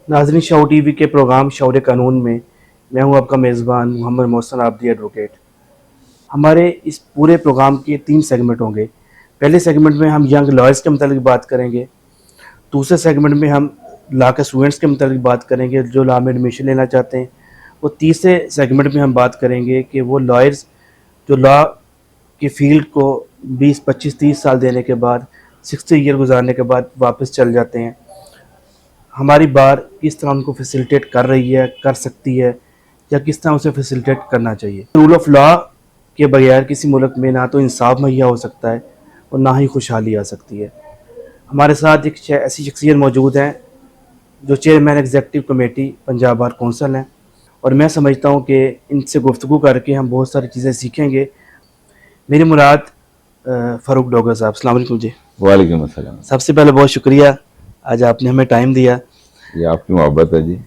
नाज़रीन, शौर टीवी के प्रोग्राम शौर कानून में मैं हूं आपका मेज़बान मोहम्मद मोहसिन आबदी एडवोकेट। हमारे इस पूरे प्रोग्राम के 3 सेगमेंट होंगे। पहले सेगमेंट में हम यंग लॉयर्स के मुतालिक बात करेंगे। दूसरे सेगमेंट में हम लॉ के स्टूडेंट्स के मुतालिक बात करेंगे जो लॉ में एडमिशन लेना चाहते हैं। और तीसरे सेगमेंट में हम बात करेंगे कि वो लॉयर्स जो लॉ की फ़ील्ड को 20, 25, 30 साल देने के बाद, 60 ईयर गुजारने के बाद वापस चल जाते हैं। हमारी बार किस तरह उनको फैसिलिटेट कर रही है, कर सकती है, या किस तरह उसे फैसिलिटेट करना चाहिए। रूल ऑफ लॉ के बगैर किसी मुल्क में ना तो इंसाफ मुहैया हो सकता है और ना ही खुशहाली आ सकती है। हमारे साथ एक ऐसी शख्सियत मौजूद हैं जो chairman executive committee Punjab bar council हैं, और मैं समझता हूँ कि इनसे गुफ्तगू करके हम बहुत सारी चीज़ें सीखेंगे। मेरी मुराद फ़ारूक डोगर साहब, अस्सलाम वालेकुम जी। वालेकुम अस्सलाम। सबसे पहले बहुत शुक्रिया, आज आपने हमें टाइम दिया। ये आपकी मोहब्बत है जी।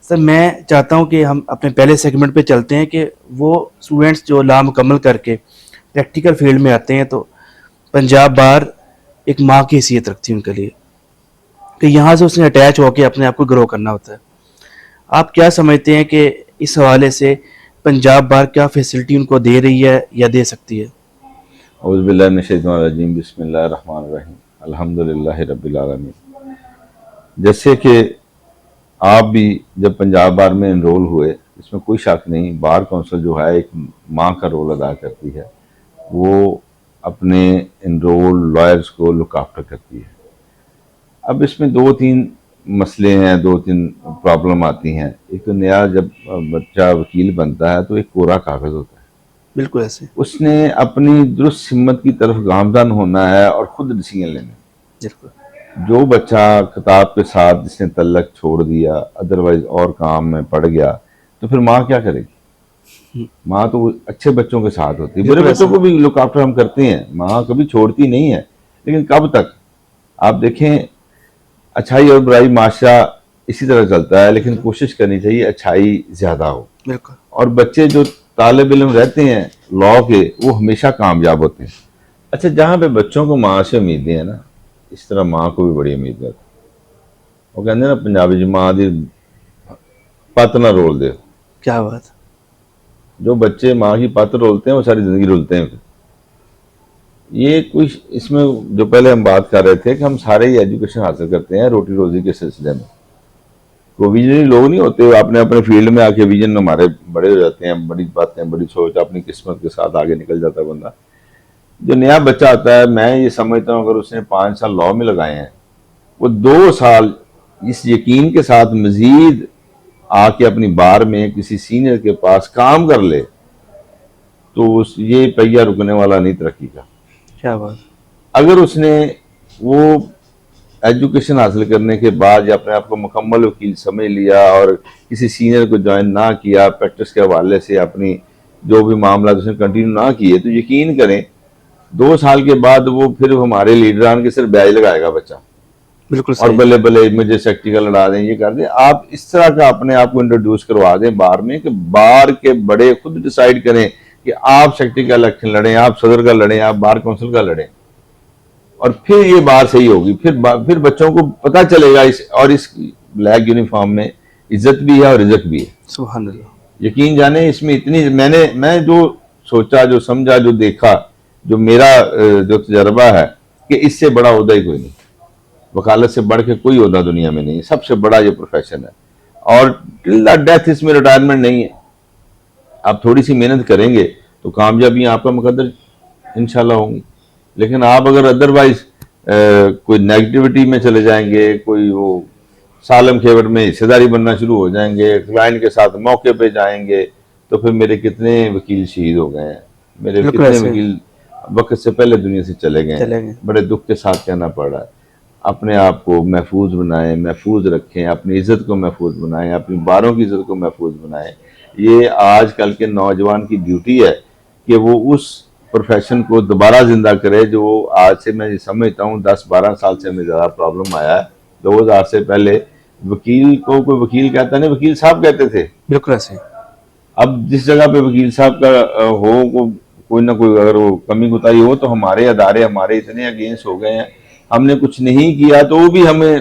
सर, मैं चाहता हूं कि हम अपने पहले सेगमेंट पे चलते हैं कि वो स्टूडेंट्स जो ला मुकम्मल करके प्रैक्टिकल फील्ड में आते हैं तो पंजाब बार एक माँ की हैसियत रखती है उनके लिए, कि यहाँ से उसने अटैच होकर अपने आप को ग्रो करना होता है। आप क्या समझते हैं कि इस हवाले से पंजाब बार क्या फैसिलिटी उनको दे रही है या दे सकती है? औज़ु बिल्लाहि मिनश शैतानिर रजीम, बिस्मिल्लाहिर रहमानिर रहीम, अल्हम्दुलिल्लाहि रब्बिल आलमीन। जैसे कि आप भी जब पंजाब बार में इनरोल हुए, इसमें कोई शक नहीं, बार कौंसिल जो है एक माँ का रोल अदा करती है। वो अपने इनरोल लॉयर्स को लुक आफ्टर करती है। अब इसमें 2-3 मसले हैं, 2-3 प्रॉब्लम आती हैं। एक तो नया जब बच्चा वकील बनता है तो एक कोरा कागज़ होता है। बिल्कुल ऐसे। उसने अपनी दुरुस्त हिम्मत की तरफ गामज़न होना है और ख़ुद डिसीजन लेने। बिल्कुल। जो बच्चा किताब के साथ जिसने तल्लक छोड़ दिया, अदरवाइज और काम में पड़ गया, तो फिर माँ क्या करेगी? माँ तो अच्छे बच्चों के साथ होती है। बुरे बच्चों को भी लुक आफ्टर हम करते हैं, माँ कभी छोड़ती नहीं है, लेकिन कब तक? आप देखें, अच्छाई और बुराई माशरा इसी तरह चलता है, लेकिन कोशिश करनी चाहिए अच्छाई ज़्यादा हो। बिल्कुल। और बच्चे जो तालिब इल्म रहते हैं लॉ के, वो हमेशा कामयाब होते हैं। अच्छा, जहाँ पे बच्चों को माँ से उम्मीदें हैं ना, इस तरह माँ को भी बड़ी उम्मीद है। वो कहते हैं ना पंजाबी च, माँ दी पत ना रोल दे। क्या बात। जो बच्चे माँ की पत रोलते हैं वो सारी ज़िंदगी रोलते हैं। ये कुछ इसमें जो पहले हम बात कर रहे थे कि हम सारे ही एजुकेशन हासिल करते हैं रोटी रोजी के सिलसिले में। वो विजनरी लोग नहीं होते, अपने अपने फील्ड में आके विजन हमारे बड़े हो जाते हैं, बड़ी बातें, बड़ी सोच, अपनी किस्मत के साथ आगे निकल जाता है बंदा। जो नया बच्चा आता है, मैं ये समझता हूँ अगर उसने 5 साल लॉ में लगाए हैं, वो 2 साल इस यकीन के साथ मजीद आके अपनी बार में किसी सीनियर के पास काम कर ले, तो ये पहिया रुकने वाला नहीं तरक्की का। क्या बात। अगर उसने वो एजुकेशन हासिल करने के बाद या अपने आप को मुकम्मल वकील समझ लिया और किसी सीनियर को ज्वाइन ना किया, प्रैक्टिस के हवाले से अपनी जो भी मामला उसने कंटिन्यू ना किए, तो यकीन करें 2 साल के बाद वो फिर हमारे लीडरान के सिर्फ ब्याज लगाएगा बच्चा। बिल्कुल और सही। बल्ले बल्ले मुझे सेक्टी का लड़ा दें, ये कर दें। आप इस तरह का अपने आप को इंट्रोड्यूस करवा दें बार में कि बार के बड़े खुद डिसाइड करें कि आप सेक्रेटरी का इलेक्शन लड़ें, आप सदर का लड़ें, आप बार काउंसिल का लड़ें, और फिर ये बार सही होगी। फिर बच्चों को पता चलेगा इस ब्लैक यूनिफॉर्म में इज्जत भी है और रिजक भी है। सुभान अल्लाह। यकीन जाने इसमें इतनी मैं जो सोचा, जो समझा, जो देखा, जो मेरा जो तजर्बा है कि इससे बड़ा ओहदा ही कोई नहीं, वकालत से बढ़ के कोई ओहदा दुनिया में नहीं है। सबसे बड़ा ये प्रोफेशन है और टिल द डेथ इसमें रिटायरमेंट नहीं है। आप थोड़ी सी मेहनत करेंगे तो कामयाबियाँ आपका मुकद्दर इंशाल्लाह होंगी, लेकिन आप अगर अदरवाइज कोई नेगेटिविटी में चले जाएंगे, कोई वो सालम खेवट में हिस्सेदारी बनना शुरू हो जाएंगे, क्लाइंट के साथ मौके पे जाएंगे, तो फिर मेरे कितने वकील शहीद हो गए हैं, मेरे कितने वकील वक्त से पहले दुनिया से चले गए। बड़े दुख के साथ कहना पड़ रहा है। अपने आप को महफूज बनाएं, महफूज रखें, अपनी इज्जत को महफूज बनाएं, अपनी बारों की इज्जत को महफूज बनाएं। ये आजकल के नौजवान की ड्यूटी है कि वो उस प्रोफेशन को दोबारा जिंदा करे जो आज से मैं समझता हूँ 10-12 साल से हमें ज़्यादा प्रॉब्लम आया है। 2000 से पहले वकील को कोई वकील कहता नहीं, वकील साहब कहते थे। बिल्कुल ऐसे। अब जिस जगह पे वकील साहब का हो, कोई ना कोई अगर वो कमी कुताही हो, तो हमारे अदारे हमारे इतने अगेंस्ट हो गए हैं। हमने कुछ नहीं किया तो वो भी हमें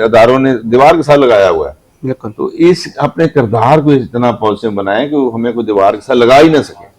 अदारों ने दीवार के साथ लगाया हुआ है। बिल्कुल। तो इस अपने किरदार को इतना पॉजिटिव बनाएं कि वो हमें कोई दीवार के साथ लगा ही ना सके।